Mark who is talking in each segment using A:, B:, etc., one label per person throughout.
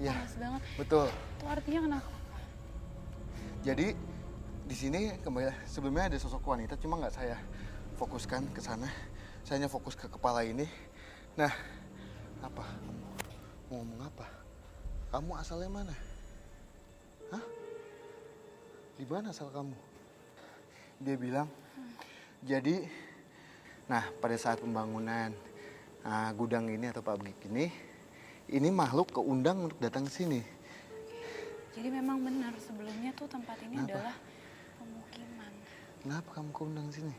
A: Iya,
B: panas banget.
A: betul.
B: Itu artinya kenapa?
A: Jadi di sini kembali sebelumnya ada sosok wanita, cuma nggak saya fokuskan ke sana. Saya hanya fokus ke kepala ini. Nah, apa? Kamu mau ngomong apa? Kamu asalnya mana? Hah? Di mana asal kamu? Dia bilang, jadi, nah pada saat pembangunan gudang ini atau pabrik ini makhluk keundang untuk datang ke sini.
B: Jadi memang benar sebelumnya tuh tempat ini
A: Kenapa?
B: adalah pemukiman.
A: Kenapa kamu keundang sini?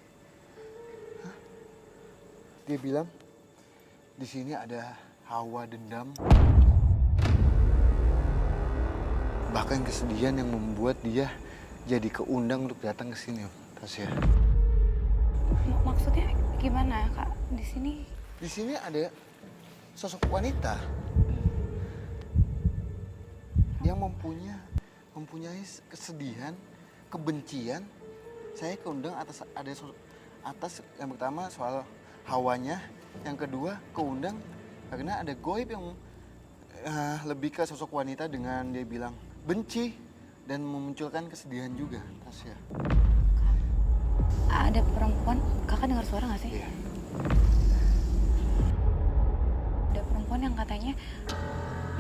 A: Hah? Dia bilang di sini ada hawa dendam, bahkan kesedihan yang membuat dia jadi keundang untuk datang ke sini, Tasya.
B: Maksudnya gimana, Kak? Di sini
A: Di sini ada sosok wanita yang mempunyai kesedihan, kebencian. Saya keundang atas yang pertama soal hawanya, yang kedua keundang karena ada goib yang lebih ke sosok wanita dengan dia bilang benci dan memunculkan kesedihan juga, Tasya.
B: ada perempuan. Kakak dengar suara nggak sih?
A: Iya.
B: Ada perempuan yang katanya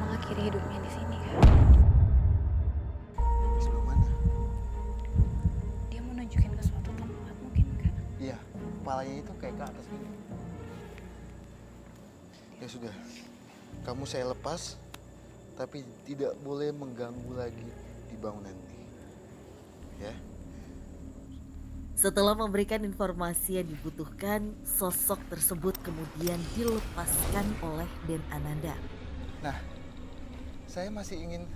B: mengakhiri hidupnya di sini, Kak.
A: Di sebelah mana?
B: Dia mau nunjukin ke suatu tempat mungkin, Kak.
A: Iya, kepalanya itu kayak ke atas gini. Ya sudah, kamu saya lepas, tapi tidak boleh mengganggu lagi di bangunan ini. Ya.
C: Setelah memberikan informasi yang dibutuhkan, sosok tersebut kemudian dilepaskan oleh Den Ananda.
A: Nah, saya masih ingin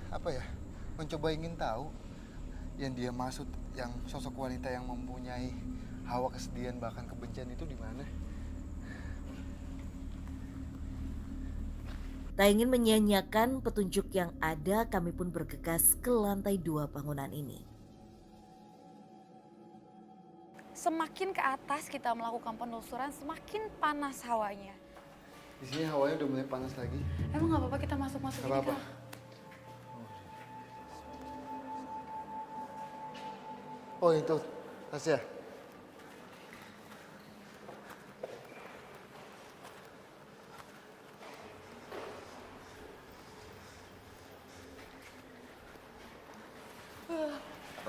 A: mencoba ingin tahu yang dia maksud, yang sosok wanita yang mempunyai hawa kesedihan bahkan kebencian itu di mana?
C: Tak ingin menyia-nyiakan petunjuk yang ada, kami pun bergegas ke lantai 2 bangunan ini.
B: Semakin ke atas kita melakukan penelusuran, semakin panas hawanya.
A: Di sini hawanya udah mulai panas lagi.
B: Emang nggak apa-apa kita masuk-masuk
A: Gak
B: ini,
A: apa-apa.
B: Kak?
A: Oh itu, Tasya.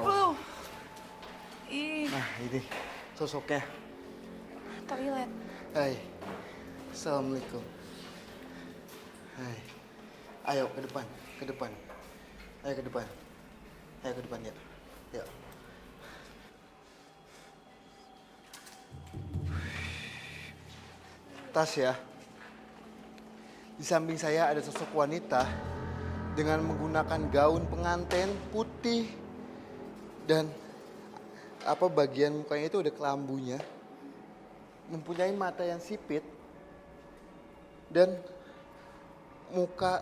B: Wow. Ih,
A: Nah ini sosoknya.
B: toilet.
A: Hai, assalamualaikum. Hai, ayo ke depan, ke depan. Ayo ke depan, ayo ke depan ya. Ya. Tasya, di samping saya ada sosok wanita dengan menggunakan gaun pengantin putih dan bagian mukanya itu ada kelambunya, mempunyai mata yang sipit dan muka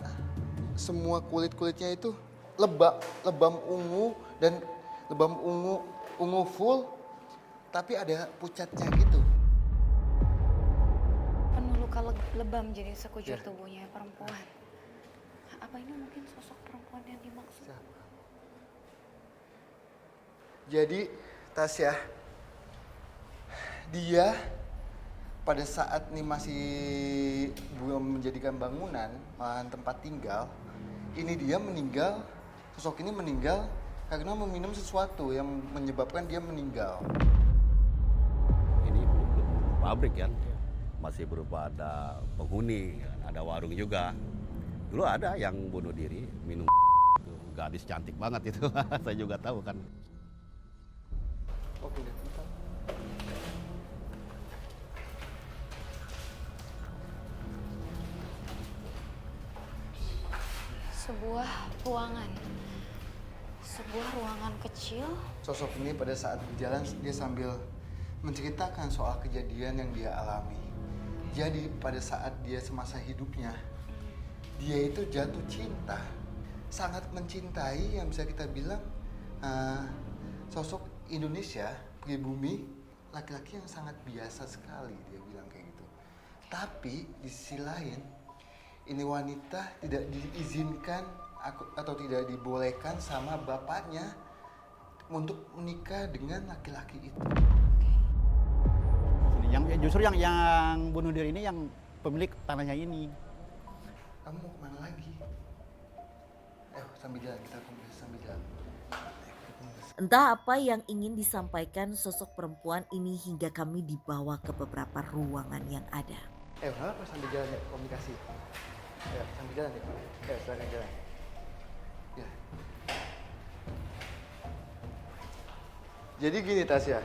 A: semua kulit-kulitnya itu lebam ungu dan lebam ungu full, tapi ada pucatnya gitu.
B: Penuh luka lebam jadi sekujur
A: Ya.
B: tubuhnya perempuan. Apa ini mungkin sosok perempuan yang dimaksud?
A: Jadi Tasya, dia pada saat ini masih belum menjadikan bangunan, malahan tempat tinggal, ini dia meninggal, sosok ini meninggal karena meminum sesuatu yang menyebabkan dia meninggal.
D: Ini belum pabrik kan, masih berupa ada penghuni, ada warung juga. Dulu ada yang bunuh diri minum itu, gadis cantik banget itu, saya juga tahu kan.
A: Oke deh, bentar.
B: Sebuah ruangan. Sebuah ruangan kecil.
A: Sosok ini pada saat berjalan dia sambil menceritakan soal kejadian yang dia alami. Jadi pada saat dia semasa hidupnya, dia itu jatuh cinta, sangat mencintai yang bisa kita bilang sosok Indonesia, pribumi, laki-laki yang sangat biasa sekali, dia bilang kayak gitu. Tapi di sisi lain, ini wanita tidak diizinkan atau tidak dibolehkan sama bapaknya untuk menikah dengan laki-laki itu.
E: Justru yang bunuh diri ini yang pemilik tanahnya ini.
A: Kamu mau kemana lagi? Ayo sambil jalan, kita komunikasi sambil jalan.
C: Entah apa yang ingin disampaikan sosok perempuan ini hingga kami dibawa ke beberapa ruangan yang ada.
A: Ayo, apa sambil jalan ya, komunikasi. Ayo, sambil jalan ya. Ayo, silakan jalan. Ya. Jadi gini Tasya,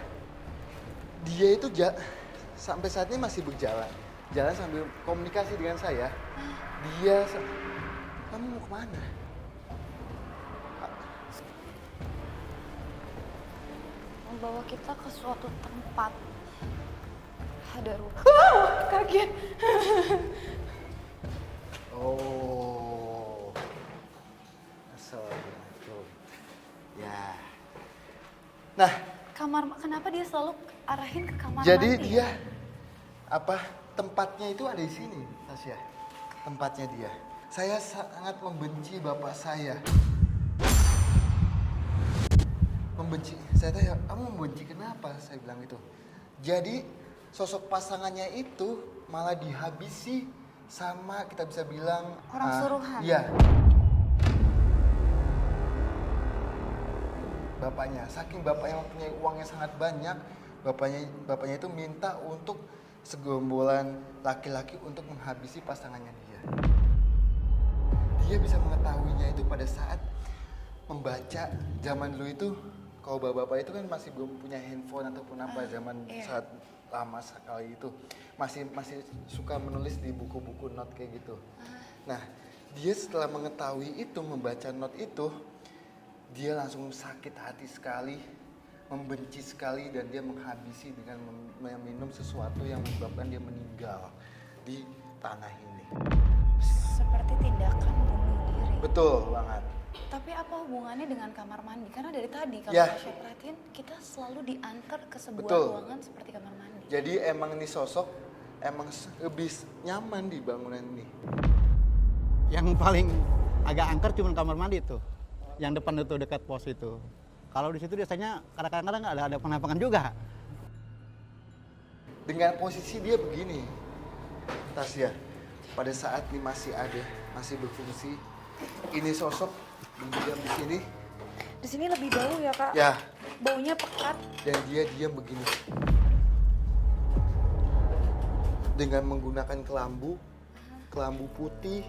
A: dia itu sampai saat ini masih berjalan. Jalan sambil komunikasi dengan saya. Kamu mau kemana?
B: Membawa kita ke suatu tempat. Ada rumah. Kaget.
A: Oh. Assalamualaikum. Ya. Nah,
B: Kenapa dia selalu arahin ke kamar
A: jadi
B: mandi?
A: dia tempatnya itu ada di sini, Tasya. Tempatnya dia. Saya sangat membenci bapak saya. Membenci. Saya tanya, kamu membenci kenapa? Saya bilang itu. Jadi sosok pasangannya itu malah dihabisi sama kita bisa bilang
B: Orang suruhan?
A: Iya. Bapaknya, saking bapaknya mempunyai uangnya sangat banyak, bapaknya itu minta untuk segombolan laki-laki untuk menghabisi pasangannya dia. Dia bisa mengetahuinya itu pada saat membaca zaman dulu itu, kalau bapak-bapak itu kan masih belum punya handphone ataupun apa zaman saat lama sekali itu masih suka menulis di buku-buku not kayak gitu. Nah, dia setelah mengetahui itu, membaca not itu, dia langsung sakit hati sekali, membenci sekali, dan dia menghabisi dengan meminum sesuatu yang menyebabkan dia meninggal di tanah ini.
B: Seperti tindakan bunuh diri.
A: Betul banget.
B: Tapi apa hubungannya dengan kamar mandi? Karena dari tadi kalau
A: Ya.
B: Tasya perhatiin, kita selalu diantar ke sebuah
A: Betul.
B: ruangan seperti kamar mandi.
A: Jadi emang ini sosok emang lebih nyaman di bangunan ini.
E: Yang paling agak angker cuma kamar mandi tuh. Yang depan itu dekat pos itu. Kalau di situ biasanya kadang-kadang ada penampakan juga.
A: Dengan posisi dia begini, Tasya, pada saat ini masih berfungsi, ini sosok diam di sini,
B: Di sini lebih bau ya kak?
A: ya,
B: Baunya pekat.
A: dan dia diam begini. Dengan menggunakan kelambu putih,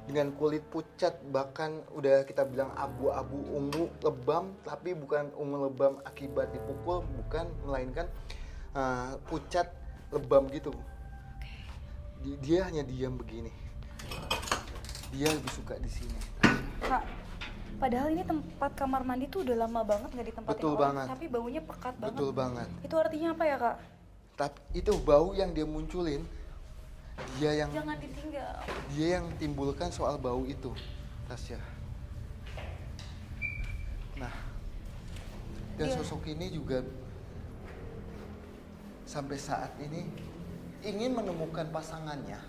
A: dengan kulit pucat, bahkan udah kita bilang abu-abu ungu lebam, tapi bukan ungu lebam akibat dipukul, bukan, melainkan pucat lebam gitu. Dia hanya diam begini. Dia lebih suka di sini.
B: Kak, padahal ini tempat kamar mandi tuh udah lama banget nggak ditempatin
A: Betul
B: orang,
A: banget.
B: tapi baunya pekat banget.
A: Betul banget.
B: Itu artinya apa ya kak?
A: Tapi itu bau yang dia munculin,
B: Jangan ditinggal.
A: dia yang timbulkan soal bau itu, Tasya. Nah, dan
B: Iya.
A: sosok ini juga sampai saat ini ingin menemukan pasangannya.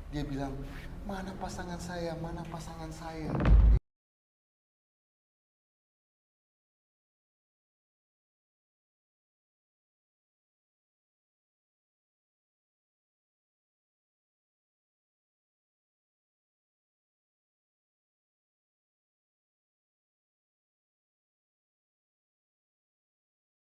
A: Dia bilang, mana pasangan saya, mana pasangan saya.